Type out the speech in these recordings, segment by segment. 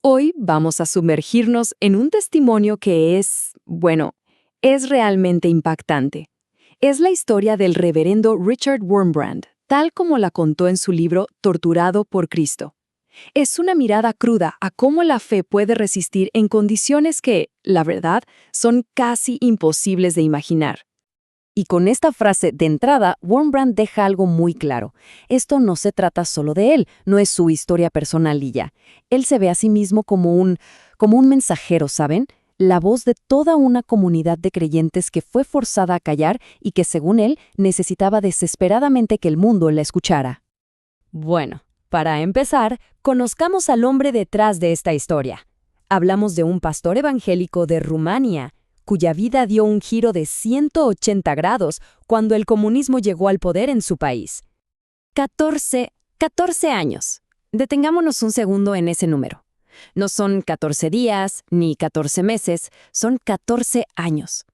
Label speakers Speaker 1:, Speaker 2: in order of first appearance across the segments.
Speaker 1: Hoy vamos a sumergirnos en un testimonio que es realmente impactante. Es la historia del reverendo Richard Wurmbrand, tal como la contó en su libro Torturado por Cristo. Es una mirada cruda a cómo la fe puede resistir en condiciones que, la verdad, son casi imposibles de imaginar.
Speaker 2: Y con esta frase de entrada, Wurmbrand deja algo muy claro. Esto no se trata solo de él, no es su historia personal y ya. Él se ve a sí mismo como un mensajero, ¿saben? La voz de toda una comunidad de creyentes que fue forzada a callar y que, según él, necesitaba desesperadamente que el mundo la escuchara. Bueno, para empezar, conozcamos al hombre detrás de esta historia. Hablamos de un pastor evangélico de Rumania, cuya vida dio un giro de 180 grados cuando el comunismo llegó al poder en su país. 14 años. Detengámonos un segundo en ese número. No son 14 días ni 14 meses, son 14 años.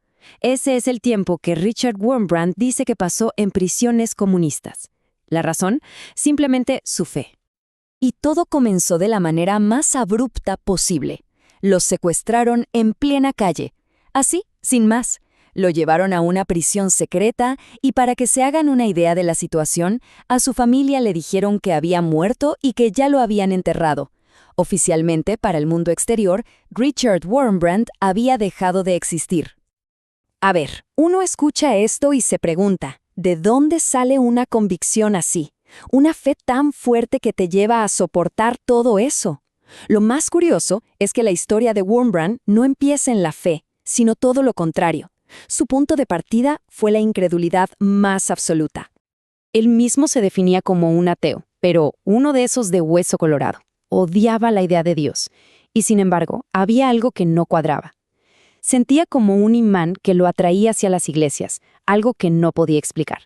Speaker 2: Ese es el tiempo que Richard Wurmbrand dice que pasó en prisiones comunistas. ¿La razón? Simplemente su fe. Y todo comenzó de la manera más abrupta posible. Los secuestraron en plena calle. Así, sin más, lo llevaron a una prisión secreta y para que se hagan una idea de la situación, a su familia le dijeron que había muerto y que ya lo habían enterrado. Oficialmente, para el mundo exterior, Richard Wurmbrand había dejado de existir. A ver, uno escucha esto y se pregunta, ¿de dónde sale una convicción así? Una fe tan fuerte que te lleva a soportar todo eso. Lo más curioso es que la historia de Wurmbrand no empieza en la fe, sino todo lo contrario. Su punto de partida fue la incredulidad más absoluta. Él mismo se definía como un ateo, pero uno de esos de hueso colorado. Odiaba la idea de Dios, y sin embargo, había algo que no cuadraba. Sentía como un imán que lo atraía hacia las iglesias, algo que no podía explicar.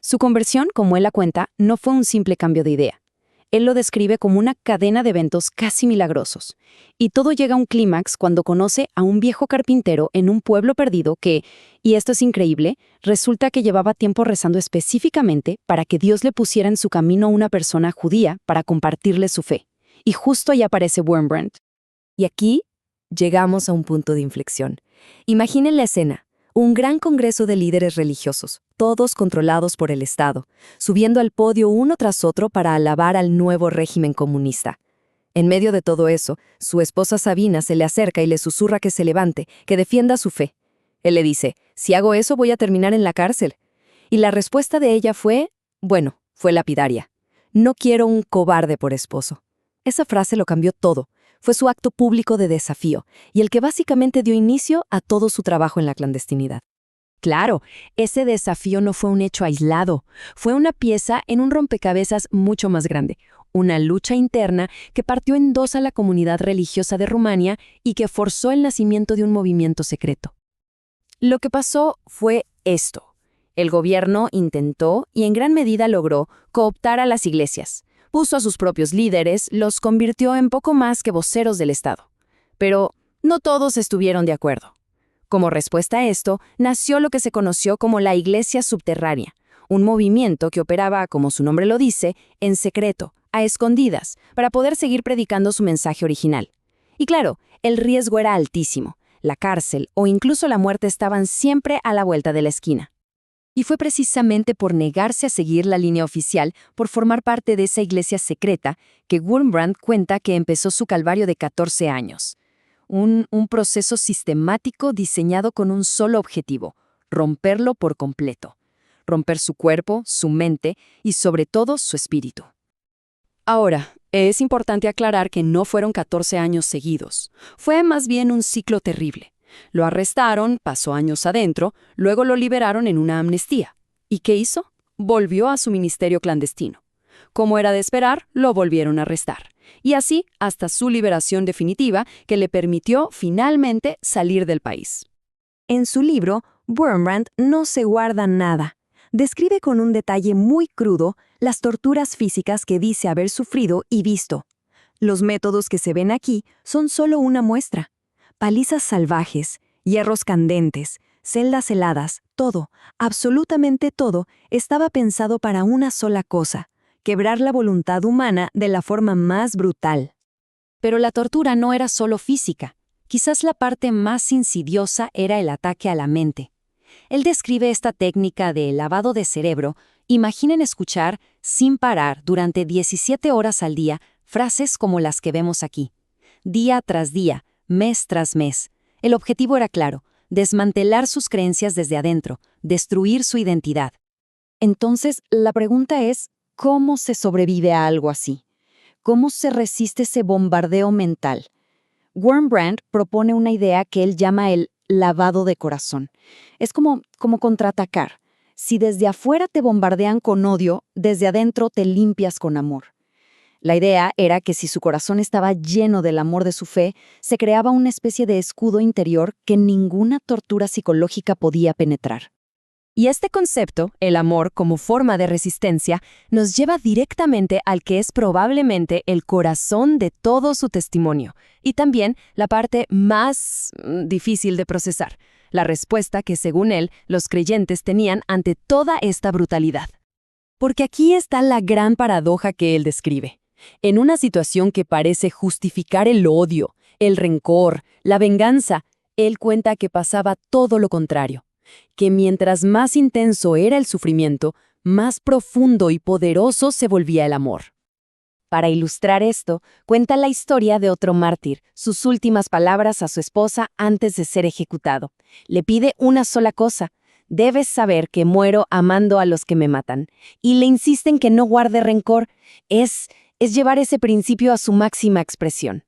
Speaker 2: Su conversión, como él la cuenta, no fue un simple cambio de idea. Él lo describe como una cadena de eventos casi milagrosos. Y todo llega a un clímax cuando conoce a un viejo carpintero en un pueblo perdido que, y esto es increíble, resulta que llevaba tiempo rezando específicamente para que Dios le pusiera en su camino a una persona judía para compartirle su fe. Y justo ahí aparece Wurmbrand. Y aquí llegamos a un punto de inflexión. Imaginen la escena. Un gran congreso de líderes religiosos, todos controlados por el Estado, subiendo al podio uno tras otro para alabar al nuevo régimen comunista. En medio de todo eso, su esposa Sabina se le acerca y le susurra que se levante, que defienda su fe. Él le dice, si hago eso voy a terminar en la cárcel. Y la respuesta de ella fue lapidaria. No quiero un cobarde por esposo. Esa frase lo cambió todo. Fue su acto público de desafío, y el que básicamente dio inicio a todo su trabajo en la clandestinidad. Claro, ese desafío no fue un hecho aislado, fue una pieza en un rompecabezas mucho más grande, una lucha interna que partió en dos a la comunidad religiosa de Rumania y que forzó el nacimiento de un movimiento secreto. Lo que pasó fue esto. El gobierno intentó, y en gran medida logró, cooptar a las iglesias. Puso a sus propios líderes, los convirtió en poco más que voceros del Estado. Pero no todos estuvieron de acuerdo. Como respuesta a esto, nació lo que se conoció como la Iglesia Subterránea, un movimiento que operaba, como su nombre lo dice, en secreto, a escondidas, para poder seguir predicando su mensaje original. Y claro, el riesgo era altísimo. La cárcel o incluso la muerte estaban siempre a la vuelta de la esquina. Y fue precisamente por negarse a seguir la línea oficial, por formar parte de esa iglesia secreta, que Wurmbrand cuenta que empezó su calvario de 14 años. Un proceso sistemático diseñado con un solo objetivo, romperlo por completo. Romper su cuerpo, su mente y sobre todo su espíritu. Ahora, es importante aclarar que no fueron 14 años seguidos. Fue más bien un ciclo terrible. Lo arrestaron, pasó años adentro, luego lo liberaron en una amnistía. ¿Y qué hizo? Volvió a su ministerio clandestino. Como era de esperar, lo volvieron a arrestar. Y así hasta su liberación definitiva, que le permitió finalmente salir del país. En su libro, Wurmbrand no se guarda nada. Describe con un detalle muy crudo las torturas físicas que dice haber sufrido y visto. Los métodos que se ven aquí son solo una muestra. Palizas salvajes, hierros candentes, celdas heladas, todo, absolutamente todo, estaba pensado para una sola cosa: quebrar la voluntad humana de la forma más brutal. Pero la tortura no era solo física. Quizás la parte más insidiosa era el ataque a la mente. Él describe esta técnica de lavado de cerebro. Imaginen escuchar, sin parar, durante 17 horas al día, frases como las que vemos aquí. Día tras día, mes tras mes. El objetivo era claro: desmantelar sus creencias desde adentro, destruir su identidad. Entonces, la pregunta es, ¿cómo se sobrevive a algo así? ¿Cómo se resiste ese bombardeo mental? Wurmbrand propone una idea que él llama el lavado de corazón. Es como contraatacar. Si desde afuera te bombardean con odio, desde adentro te limpias con amor. La idea era que si su corazón estaba lleno del amor de su fe, se creaba una especie de escudo interior que ninguna tortura psicológica podía penetrar. Y este concepto, el amor como forma de resistencia, nos lleva directamente al que es probablemente el corazón de todo su testimonio, y también la parte más difícil de procesar, la respuesta que, según él, los creyentes tenían ante toda esta brutalidad. Porque aquí está la gran paradoja que él describe. En una situación que parece justificar el odio, el rencor, la venganza, él cuenta que pasaba todo lo contrario, que mientras más intenso era el sufrimiento, más profundo y poderoso se volvía el amor. Para ilustrar esto, cuenta la historia de otro mártir, sus últimas palabras a su esposa antes de ser ejecutado. Le pide una sola cosa: debes saber que muero amando a los que me matan. Y le insiste en que no guarde rencor. Es llevar ese principio a su máxima expresión.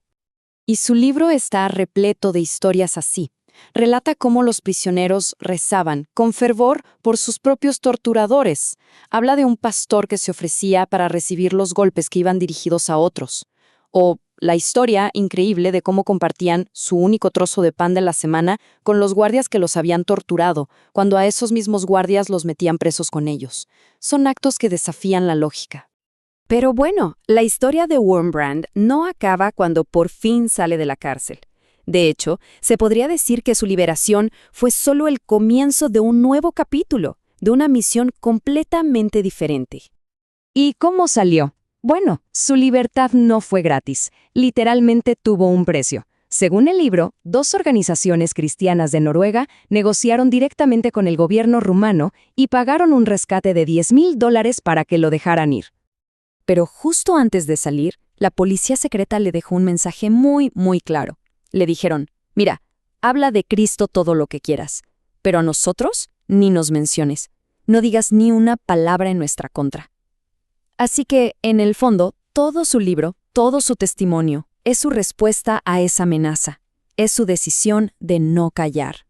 Speaker 2: Y su libro está repleto de historias así. Relata cómo los prisioneros rezaban con fervor por sus propios torturadores. Habla de un pastor que se ofrecía para recibir los golpes que iban dirigidos a otros. O la historia increíble de cómo compartían su único trozo de pan de la semana con los guardias que los habían torturado, cuando a esos mismos guardias los metían presos con ellos. Son actos que desafían la lógica. Pero bueno, la historia de Wurmbrand no acaba cuando por fin sale de la cárcel. De hecho, se podría decir que su liberación fue solo el comienzo de un nuevo capítulo, de una misión completamente diferente. ¿Y cómo salió? Bueno, su libertad no fue gratis. Literalmente tuvo un precio. Según el libro, 2 organizaciones cristianas de Noruega negociaron directamente con el gobierno rumano y pagaron un rescate de $10,000 para que lo dejaran ir. Pero justo antes de salir, la policía secreta le dejó un mensaje muy, muy claro. Le dijeron: mira, habla de Cristo todo lo que quieras, pero a nosotros ni nos menciones. No digas ni una palabra en nuestra contra. Así que, en el fondo, todo su libro, todo su testimonio, es su respuesta a esa amenaza. Es su decisión de no callar.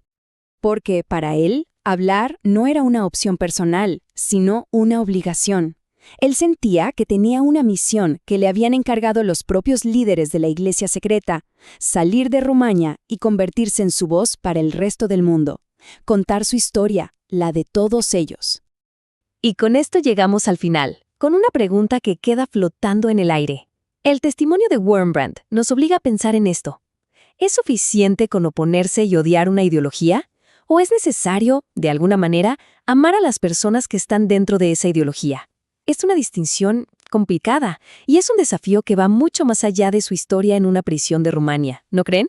Speaker 2: Porque para él, hablar no era una opción personal, sino una obligación. Él sentía que tenía una misión que le habían encargado los propios líderes de la iglesia secreta: salir de Rumania y convertirse en su voz para el resto del mundo, contar su historia, la de todos ellos. Y con esto llegamos al final, con una pregunta que queda flotando en el aire. El testimonio de Wurmbrand nos obliga a pensar en esto. ¿Es suficiente con oponerse y odiar una ideología? ¿O es necesario, de alguna manera, amar a las personas que están dentro de esa ideología? Es una distinción complicada y es un desafío que va mucho más allá de su historia en una prisión de Rumania, ¿no creen?